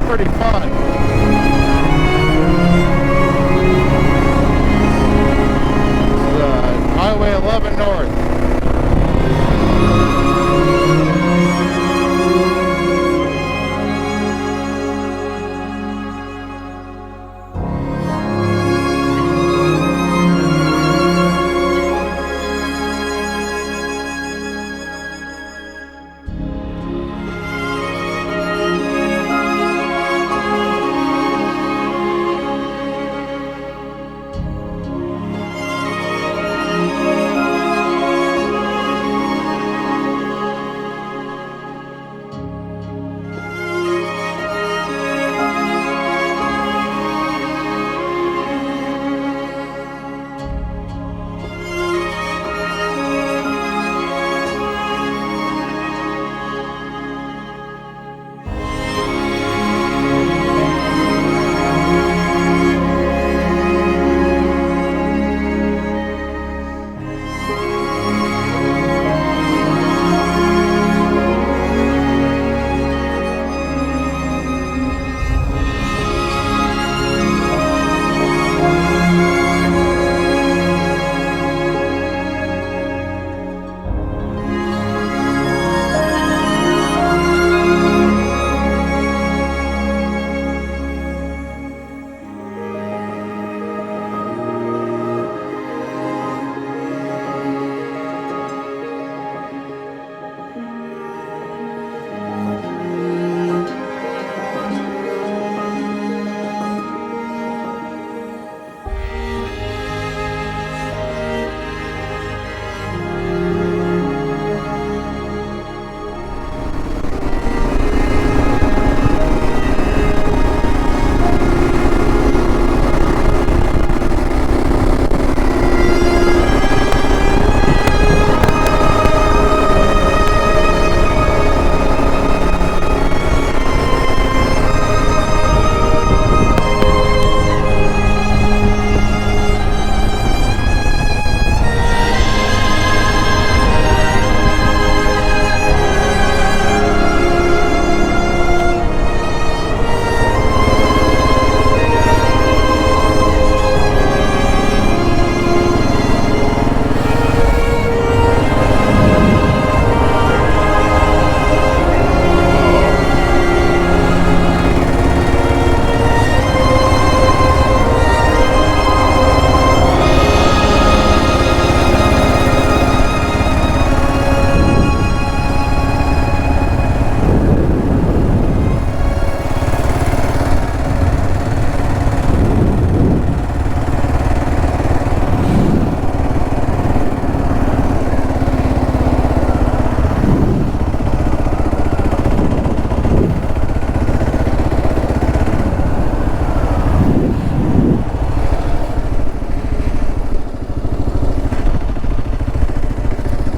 Pretty fun. Highway 11 North.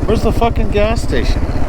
Where's the fucking gas station at?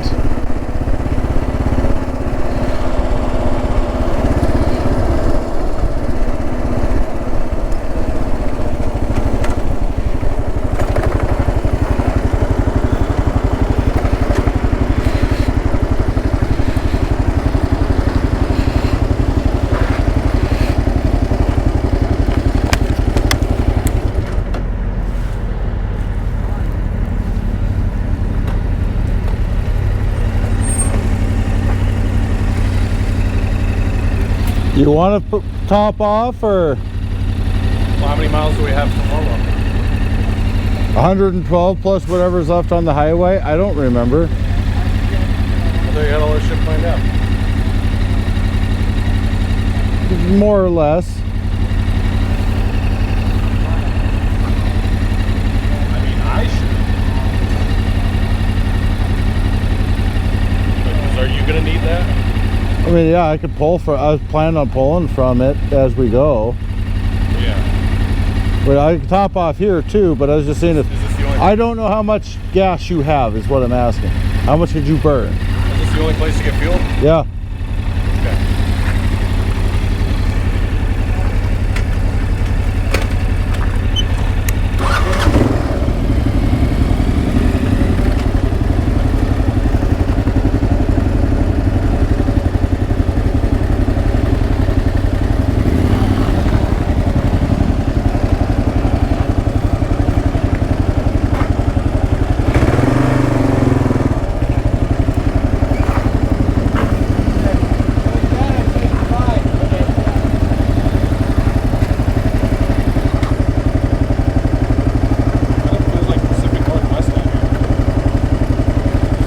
You want to top off, or? Well, how many miles do we have from Lolo? 112 plus whatever's left on the highway. I don't remember. I thought you had all this shit planned out. More or less. I mean, I should. Are you gonna need that? I mean, yeah, I could pull for. I was planning on pulling from it as we go. Yeah. But I can top off here too. But I was just saying, if Is this the only? I don't know how much gas you have, is what I'm asking. How much did you burn? Is this the only place to get fuel? Yeah.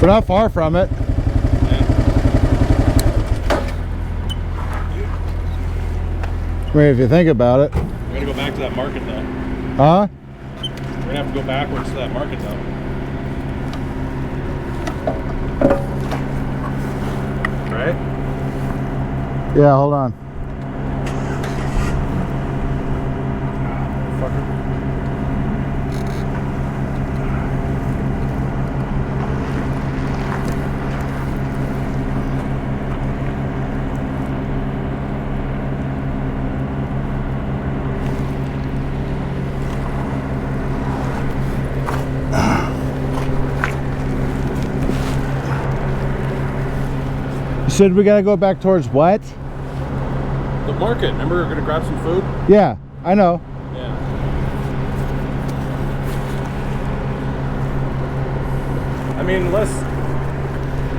We're not far from it. I mean, if you think about it. We're gonna go back to that market though. Huh? We're gonna have to go backwards to that market though. Right? Yeah, hold on. Fucker. You said we gotta go back towards what? The market. Remember, we're gonna grab some food. Yeah, I know. Yeah. I mean, unless,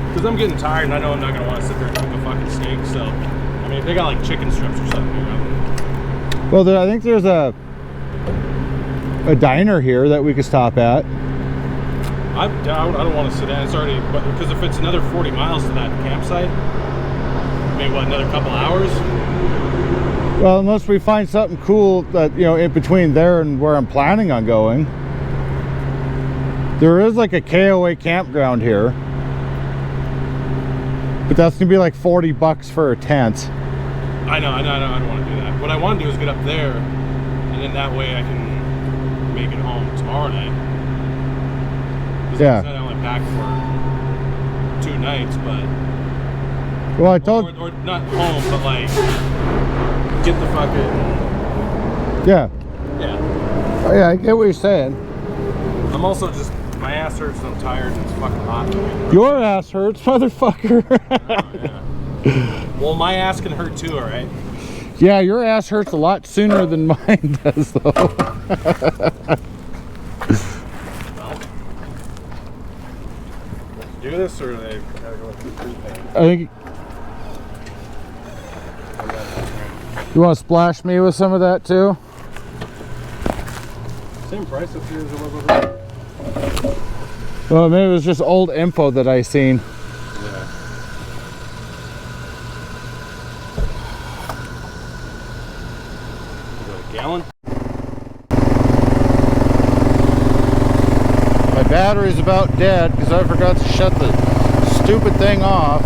because I'm getting tired and I know I'm not gonna want to sit there and cook a fucking steak. So, I mean, if they got like chicken strips or something, you know. Well, I think there's a diner here that we could stop at. I'm down. I don't want to sit down. It's already, but because if it's another 40 miles to that campsite, maybe what, another couple hours? Well, unless we find something cool that, you know, in between there and where I'm planning on going. There is like a KOA campground here, but that's gonna be like 40 bucks for a tent. I know. I don't want to do that. What I want to do is get up there, and then that way I can make it home tomorrow night. Yeah. I only packed for 2 nights, but Well, I told or not home, but like get the fucking yeah. yeah. Oh, yeah, I get what you're saying. I'm also just, my ass hurts and I'm tired and it's fucking hot. Your ass hurts, motherfucker. Oh, yeah. Well, my ass can hurt too, all right? Yeah, your ass hurts a lot sooner than mine does, though. Do this, or they gotta go through the thing? I think you want to splash me with some of that too. Same price up here as it was over there. Well, maybe it was just old info that I seen. Yeah. Is that a gallon? My battery's about dead because I forgot to shut the stupid thing off.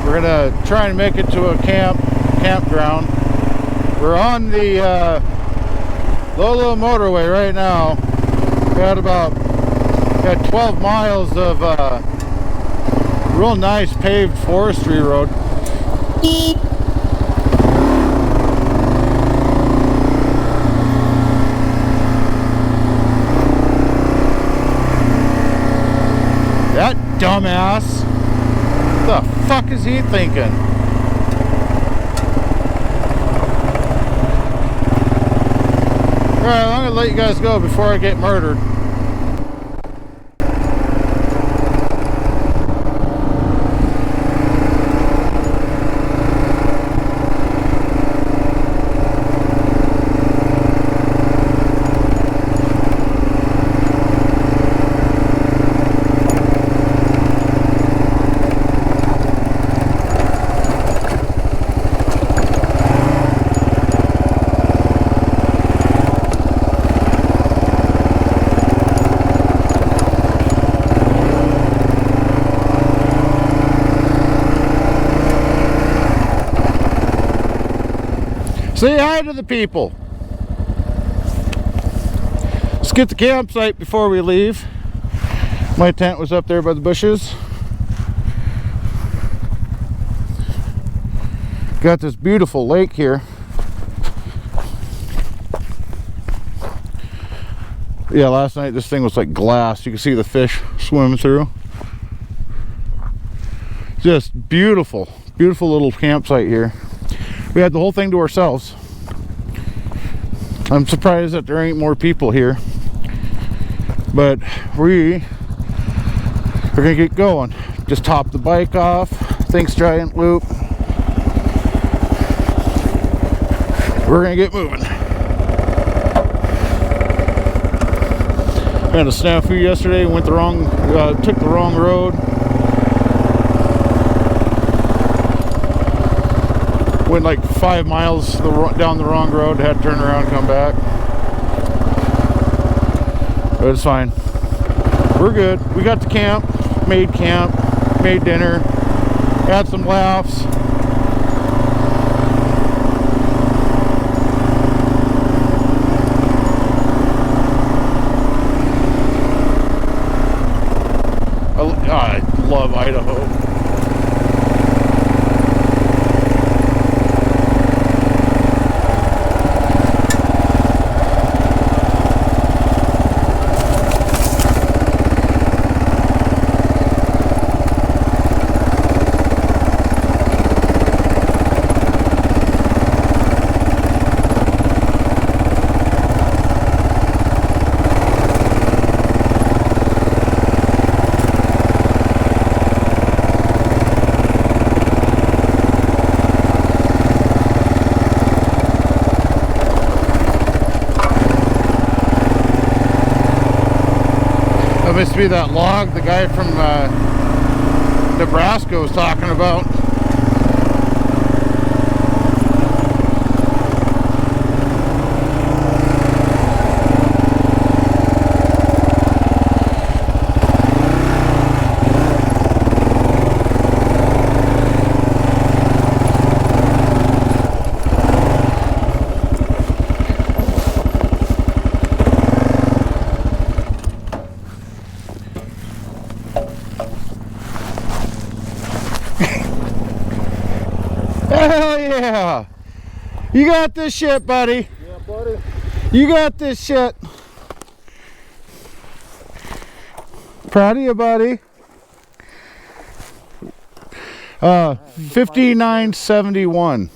We're gonna try and make it to a campground. We're on the Lolo motorway right now. Got 12 miles of real nice paved forestry road. That dumbass. What the fuck is he thinking? Alright, I'm gonna let you guys go before I get murdered. Say hi to the people. Let's get the campsite before we leave. My tent was up there by the bushes. Got this beautiful lake here. Yeah, last night this thing was like glass. You can see the fish swimming through. Just beautiful, beautiful little campsite here. We had the whole thing to ourselves. I'm surprised that there ain't more people here, but we are gonna get going. Just top the bike off. Thanks, Giant Loop. We're gonna get moving. had a snafu yesterday. Went the wrong, took the wrong road. Went like 5 miles down the wrong road. Had to turn around and come back. But it's fine. We're good. We got to camp, made dinner, had some laughs. I love Idaho. That must be that log the guy from Nebraska was talking about. Hell yeah! You got this shit, buddy. Yeah, buddy. You got this shit. Proud of you, buddy. 5971.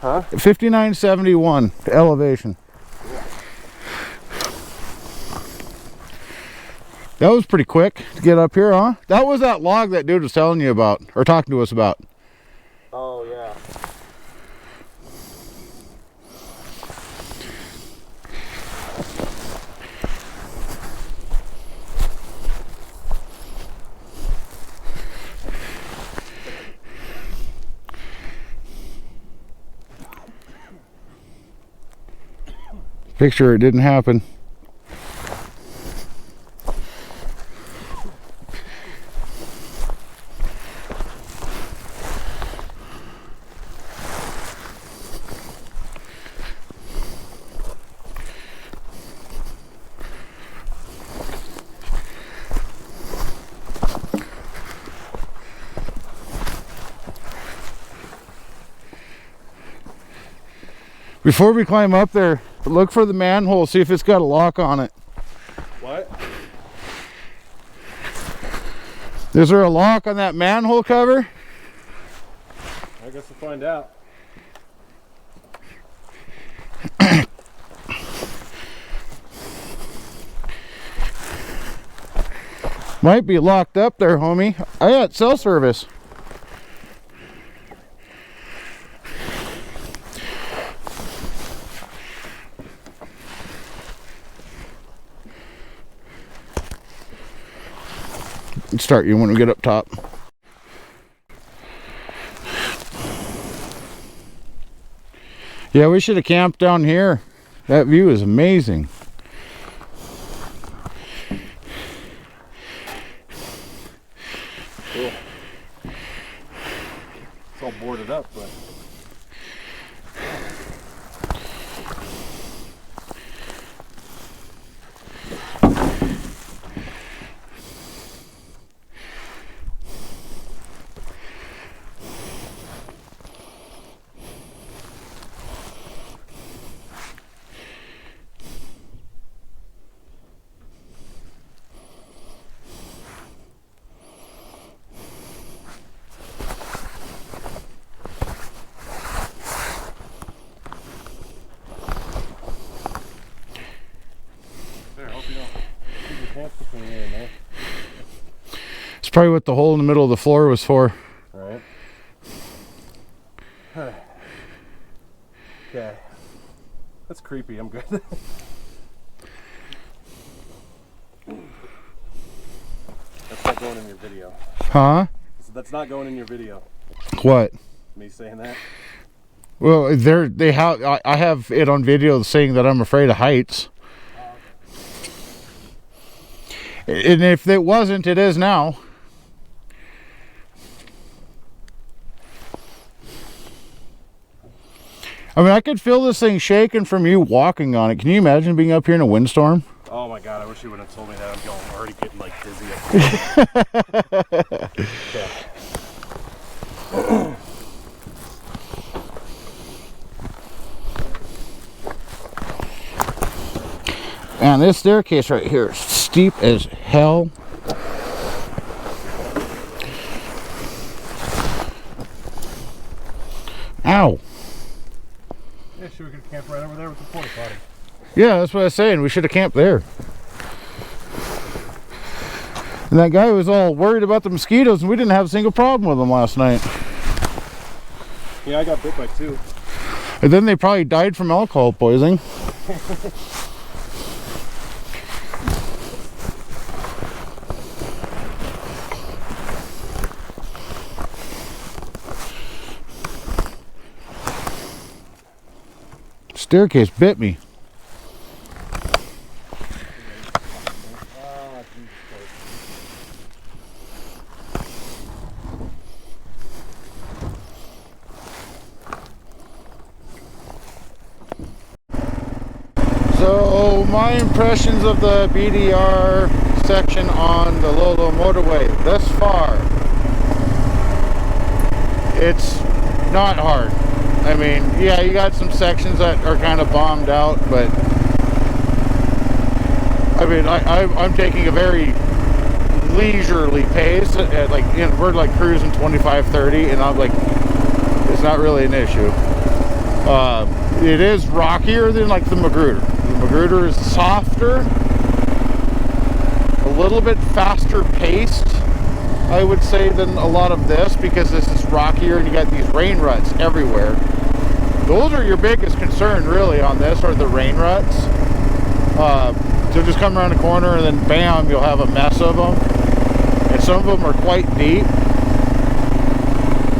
Huh? 5971 elevation. That was pretty quick to get up here, huh? That was that log that dude was telling you about, or talking to us about. Oh, yeah. Picture it didn't happen. Before we climb up there, look for the manhole, see if it's got a lock on it. What? Is there a lock on that manhole cover? I guess we'll find out. Might be locked up there, homie. I got cell service. Start you when we get up top. Yeah, we should have camped down here. That view is amazing. Cool. It's all boarded up, but it's probably what the hole in the middle of the floor was for. right. Okay. That's creepy. I'm good. not going in your video. Huh? So that's not going in your video. What? Me saying that? Well, I have it on video saying that I'm afraid of heights. Oh, okay. And if it wasn't, it is now. I mean, I could feel this thing shaking from you walking on it. Can you imagine being up here in a windstorm? Oh my God, I wish you would have told me that. I'm already getting like dizzy up here. Okay. Man, this staircase right here is steep as hell. Ow. Yeah, sure, we could camp right over there with the porta potty. Yeah, that's what I was saying. We should have camped there. And that guy was all worried about the mosquitoes, and we didn't have a single problem with them last night. Yeah, I got bit by 2. And then they probably died from alcohol poisoning. Staircase bit me. So my impressions of the BDR section on the Lolo motorway thus far, it's not hard. I mean, yeah, you got some sections that are kind of bombed out, but I mean, I'm taking a very leisurely pace. At like, you know, we're like cruising 25-30, and I'm like, it's not really an issue. It is rockier than like the Magruder. The Magruder is softer, a little bit faster paced, I would say, than a lot of this, because this is rockier and you got these rain ruts everywhere. Those are your biggest concern really on this, are the rain ruts. So just come around the corner and then bam, you'll have a mess of them. And some of them are quite deep.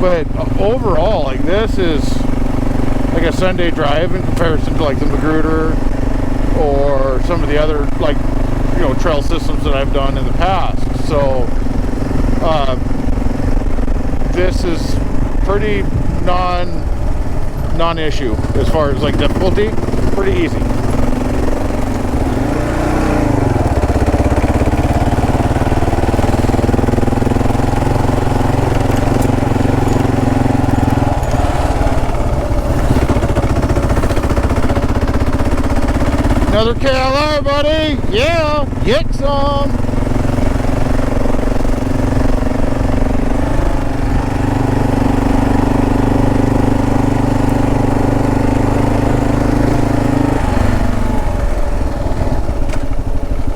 But overall, like, this is like a Sunday drive in comparison to like the Magruder or some of the other, like, you know, trail systems that I've done in the past. So this is pretty non-issue as far as like difficulty. Pretty easy. Another KLR, buddy. Yeah, get some.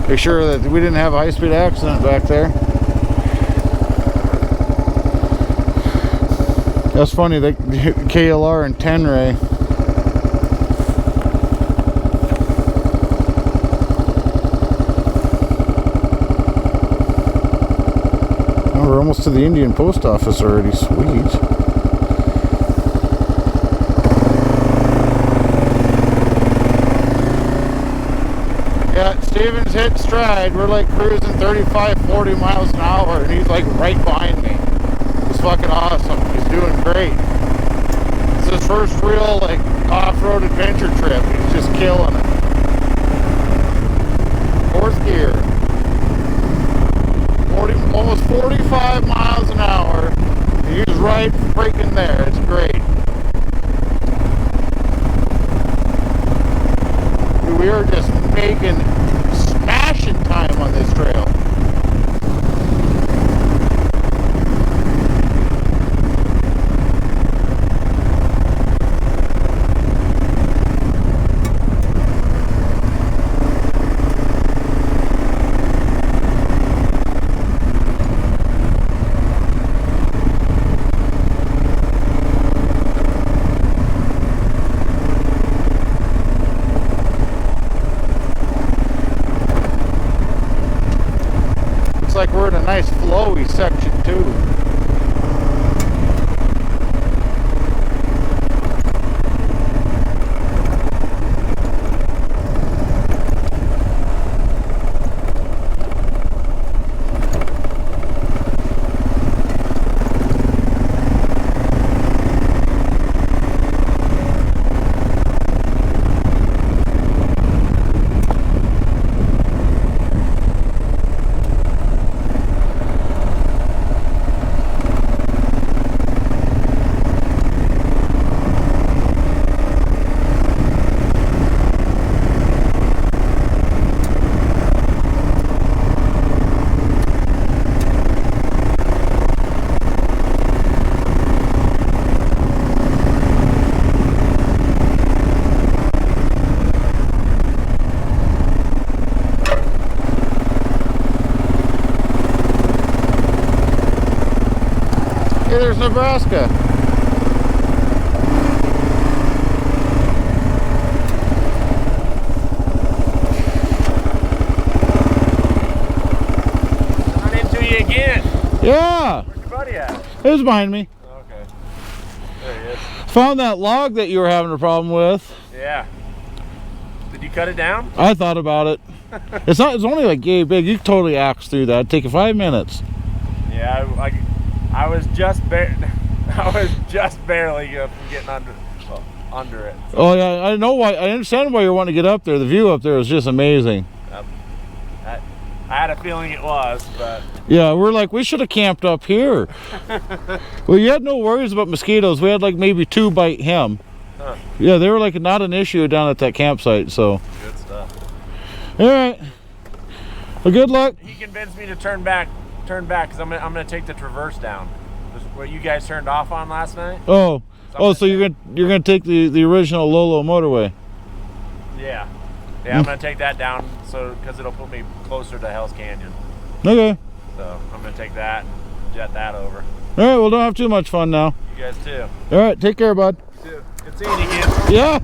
Make sure that we didn't have a high-speed accident back there. That's funny, the KLR and 10 ray. We're almost to the Indian post office already. Sweet. Yeah, Steven's hit stride. We're like cruising 35-40 miles an hour, and he's like right behind me. It's fucking awesome. He's doing great. It's his first real like off-road adventure trip. He's just killing it. 4th gear. Almost 45 miles an hour. He's right freaking there. It's great. We are just making smashing time on this trail. nice flowy section too. Hey, there's Nebraska. Run into you again. Yeah. Where's your buddy at? It was behind me. Okay. There he is. Found that log that you were having a problem with. Yeah. Did you cut it down? I thought about it. It's only like yay big. You could totally axe through that. It'd take you 5 minutes. Yeah, I was just barely getting under it. So. Oh yeah, I know why. I understand why you're wanting to get up there. The view up there is just amazing. I had a feeling it was, but yeah, we're like, we should have camped up here. Well, you had no worries about mosquitoes. We had like maybe 2 bite him. Huh. Yeah, they were like not an issue down at that campsite. So Good stuff. all right, well, good luck. He convinced me to turn back because I'm gonna take the traverse down. What you guys turned off on last night? So you're gonna take the original Lolo motorway. Yeah, I'm gonna take that down because it'll put me closer to Hell's Canyon. Okay. So I'm gonna take that and jet that over. All right, well, don't have too much fun now. You guys too. All right, take care, bud. Good seeing you again. Yeah.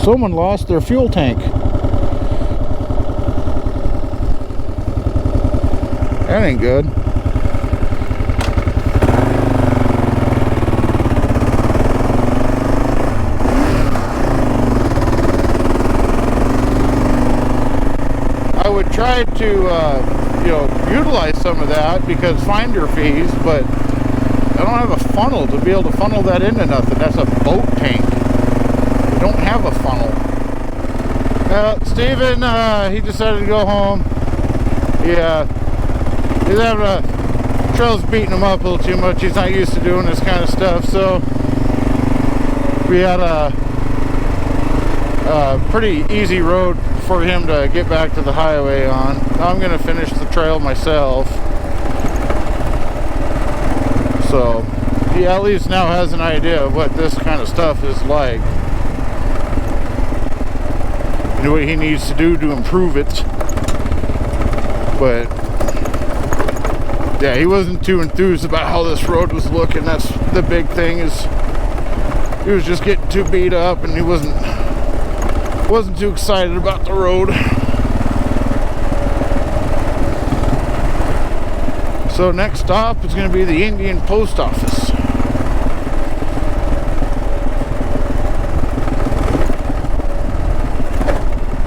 Someone lost their fuel tank. That ain't good. I would try to, utilize some of that because finder fees, but I don't have a funnel to be able to funnel that into nothing. That's a boat tank. Don't have a funnel. Steven, he decided to go home. Yeah, he's having trail's beating him up a little too much. He's not used to doing this kind of stuff, so we had a pretty easy road for him to get back to the highway on. I'm gonna finish the trail myself, so he at least now has an idea of what this kind of stuff is like. What he needs to do to improve it. But yeah, he wasn't too enthused about how this road was looking. That's the big thing, is he was just getting too beat up and he wasn't too excited about the road. So next stop is going to be the Indian Post Office.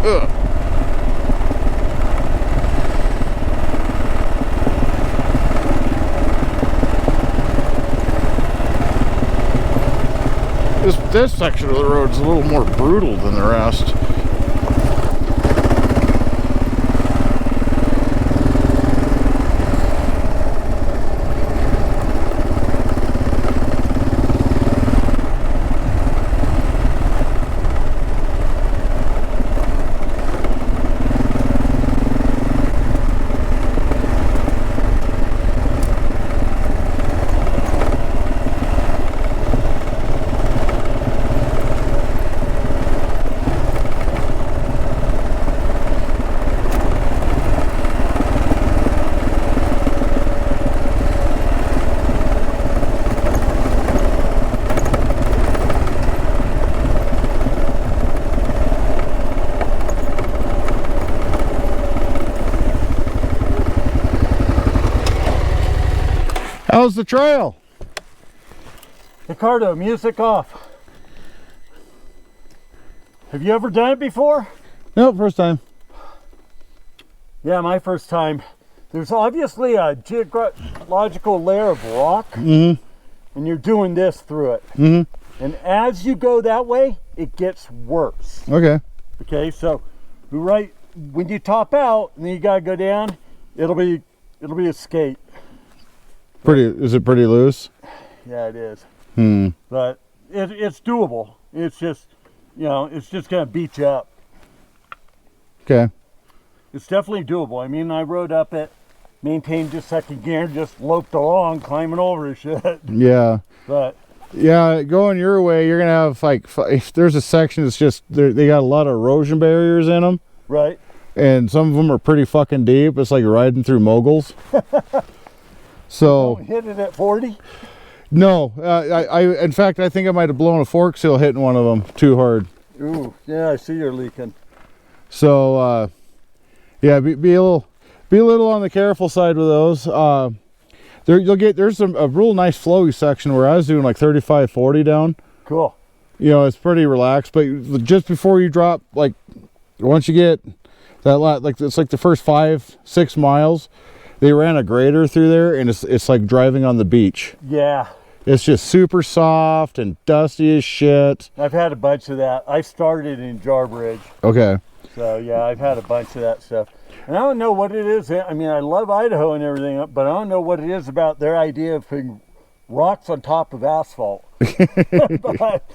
Ugh. This section of the road is a little more brutal than the rest. How's the trail? Ricardo, music off. Have you ever done it before? Nope, first time. Yeah, my first time. There's obviously a geological layer of rock, Mm-hmm. and you're doing this through it. Mm-hmm. And as you go that way, it gets worse. Okay. Okay, so right when you top out, and then you gotta go down, it'll be a skate. Is it pretty loose? Yeah, it is. But it's doable. It's just, it's just gonna beat you up. Okay. It's definitely doable. I mean, I rode up it, maintained just second gear, just loped along, climbing over shit. Yeah. But yeah, going your way, you're gonna have like, if there's a section that's just they got a lot of erosion barriers in them. right. And some of them are pretty fucking deep. It's like riding through moguls. So Don't hit it at 40. no, in fact, I think I might have blown a fork seal hitting one of them too hard. Ooh, yeah, I see you're leaking. So yeah, be a little on the careful side with those. There's a real nice flowy section where I was doing like 35, 40 down. Cool. It's pretty relaxed, but just before you drop, like once you get that lot, like it's like the first 5-6 miles, they ran a grader through there, and it's like driving on the beach. Yeah. It's just super soft and dusty as shit. I've had a bunch of that. I started in Jarbridge. Okay. So yeah, I've had a bunch of that stuff. And I don't know what it is. I mean, I love Idaho and everything, but I don't know what it is about their idea of putting rocks on top of asphalt. But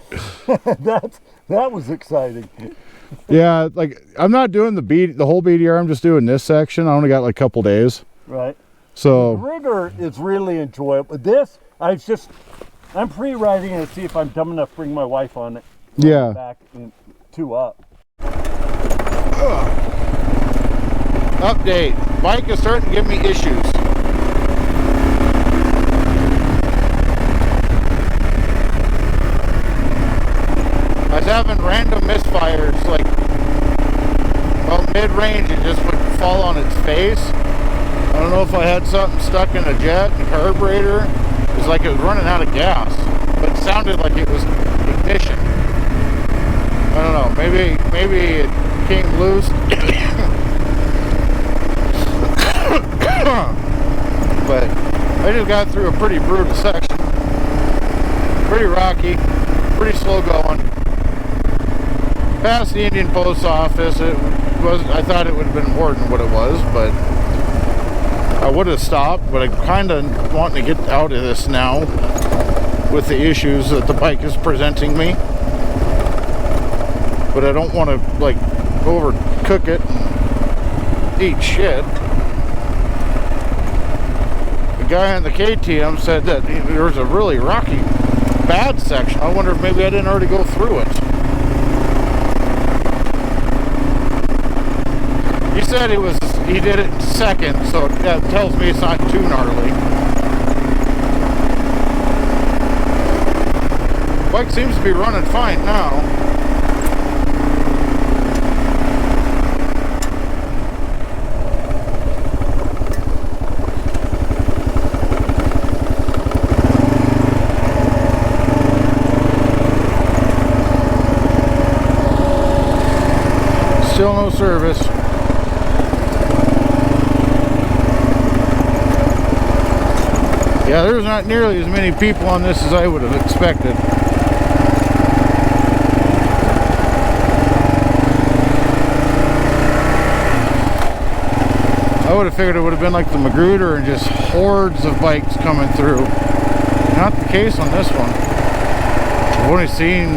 that was exciting. Yeah, like I'm not doing the whole BDR. I'm just doing this section. I only got like a couple days. Right. The So rigger is really enjoyable. This, I'm pre-riding it to see if I'm dumb enough to bring my wife on it. yeah. Back in 2 up. Update. Bike is starting to give me issues. I was having random misfires, like about mid-range, it just would fall on its face. I don't know if I had something stuck in a jet and carburetor. It was like it was running out of gas, but it sounded like it was ignition. I don't know, maybe it came loose. But I just got through a pretty brutal section. Pretty rocky, pretty slow going. Past the Indian Post Office, I thought it would have been more than what it was, but I would have stopped, but I'm kind of wanting to get out of this now with the issues that the bike is presenting me. But I don't want to like overcook it and eat shit. The guy on the KTM said that there was a really rocky, bad section. I wonder if maybe I didn't already go through it. He said he did it second, so that tells me it's not too gnarly. Bike seems to be running fine now. Still no service. Yeah, there's not nearly as many people on this as I would have expected. I would have figured it would have been like the Magruder and just hordes of bikes coming through. Not the case on this one. I've only seen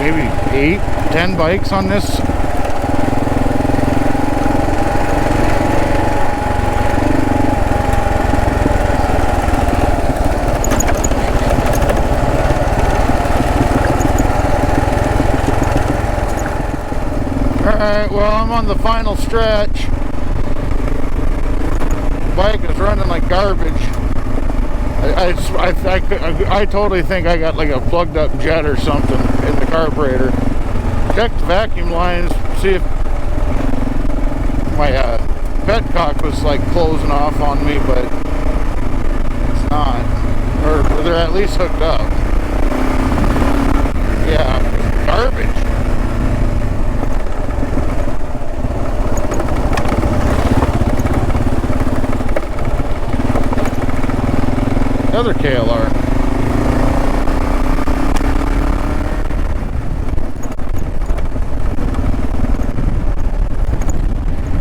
maybe 8-10 bikes on this. Alright, well, I'm on the final stretch. Bike is running like garbage. I totally think I got like a plugged up jet or something in the carburetor. Checked the vacuum lines, see if my petcock was was like closing off on me, but it's not. Or they're at least hooked up. Yeah, garbage. Another KLR.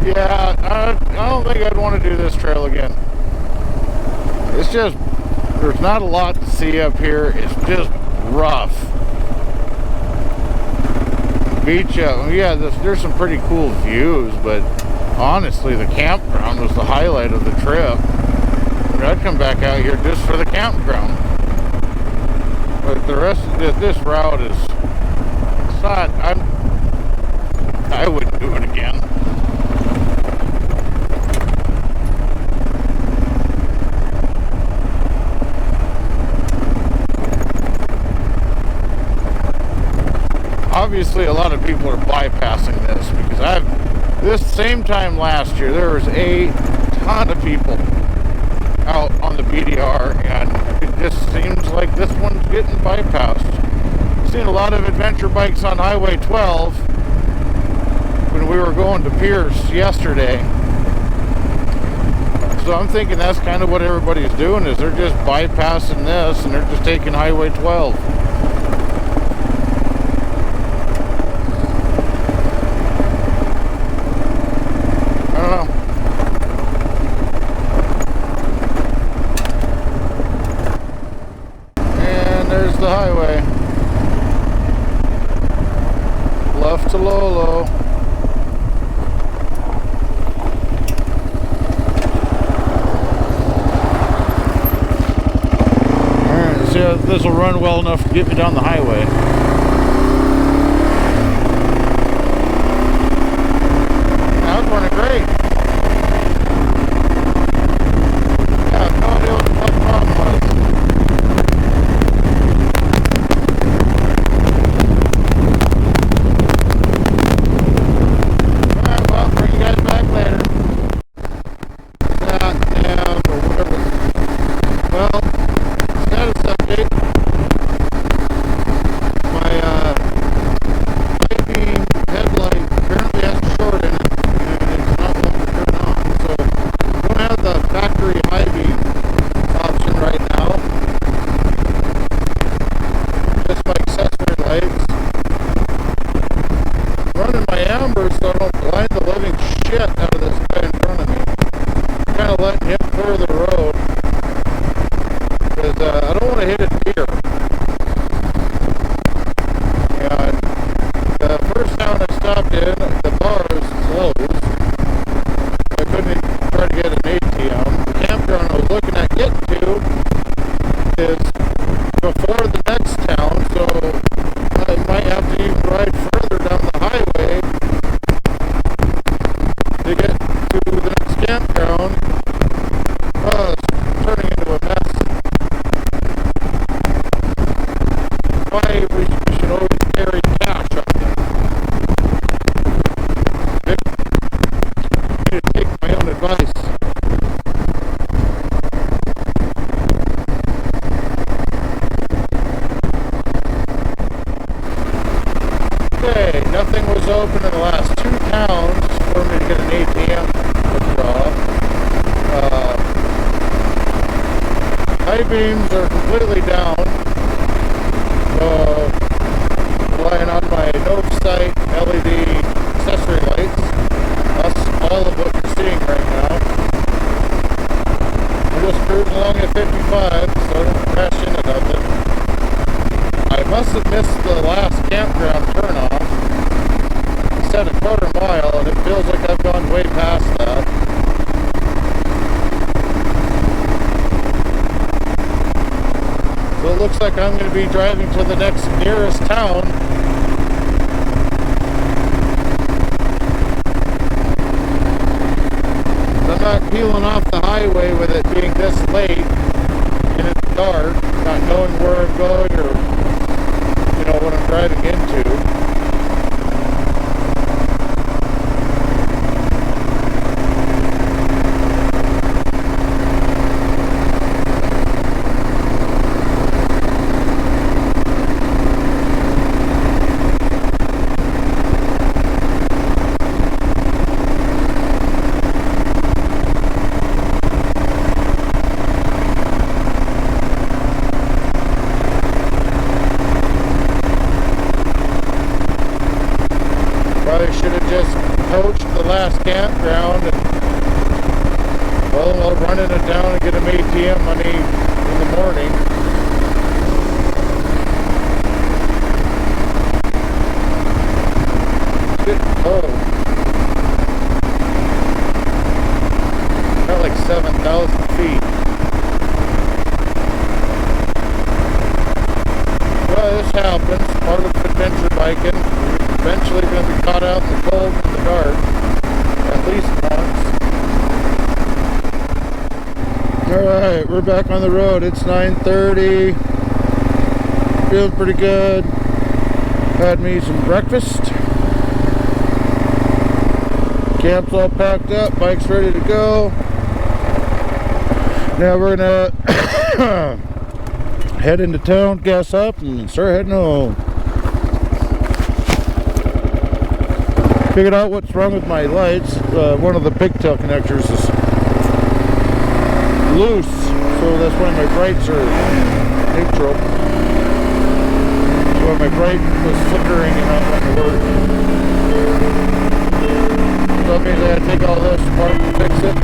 Yeah, I don't think I'd want to do this trail again. It's just, there's not a lot to see up here. It's just rough. Beach, yeah, there's some pretty cool views, but honestly, the campground was the highlight of the trip. I'd come back out here just for the campground. But the rest of this route is, it's not, I wouldn't do it again. Obviously, a lot of people are bypassing this because this same time last year, there was a ton of people out on the BDR, and it just seems like this one's getting bypassed. I've seen a lot of adventure bikes on Highway 12 when we were going to Pierce yesterday. So I'm thinking that's kind of what everybody's doing, is they're just bypassing this and they're just taking Highway 12. The highway left to Lolo. Alright, see if this will run well enough to get me down the highway. That was running great. Yeah, no idea what the fuck the problem was. Nothing was open in the last 2 towns for me to get an ATM withdrawal. High beams are completely down. Relying on my Nove Sight LED accessory lights. That's all of what you're seeing right now. I'm just cruising along at 55, so I don't crash into nothing. I must have missed the last campground turnoff. At a quarter-mile, and it feels like I've gone way past that. So it looks like I'm going to be driving to the next nearest town. I'm not peeling off the highway with it being this late and it's dark, not knowing where I'm going or, you know, what I'm driving into. ATM money in the morning. Getting cold. Got like 7,000 feet. Well, this happens. Part of adventure biking. You're eventually going to be caught out in the cold and the dark. At least once. Alright, we're back on the road. It's 9:30. Feeling pretty good. Had me some breakfast. Camp's all packed up. Bike's ready to go. Now we're gonna head into town, gas up, and start heading home. Figured out what's wrong with my lights. One of the pigtail connectors is loose, so that's why my brights are neutral. So my bright was flickering and not wanting to work. So that means I gotta take all this apart and fix it.